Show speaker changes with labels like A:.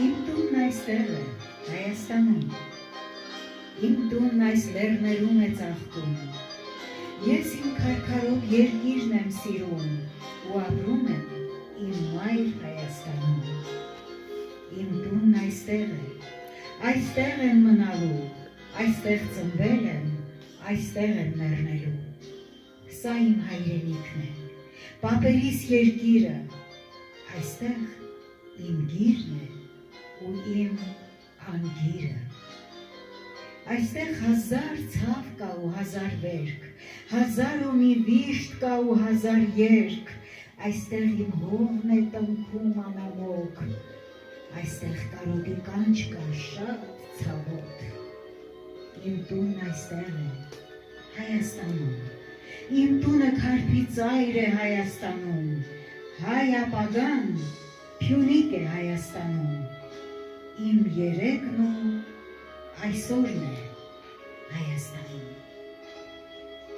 A: Իմ տունն այստեղ է, Հայաստանում, իմ տունն այս լեռներում է ծաղկում, ես իմ քարքարով երկիրն եմ սիրում ու ապրում եմ իմ մայր Հայաստանում, իմ տունն այստեղ է, այստեղ եմ մնալու, այստեղ ծնվել եմ, այստեղ եմ մեռնելու, սա իմ հայրենիքն է, պապերիս երկիրը, այստեղ իմ գիրն է ու իմ անգիրը, այստեղ հազար ցավ կա ու հազար վերք, հազար ու մի վիշտ կա ու հազար երգ, այստեղ իմ հողն է տնքում անամոք, այստեղ կարոտի կանչ կա շատ ցավոտ, իմ տունն այստեղ է, Հայաստանում, իմ տունը քարփի ծայր է Հայաստանում, հայ ապագան Փյունիկ է Հայաստանում, իմ երեքն ու այսօրն է Հայաստանում։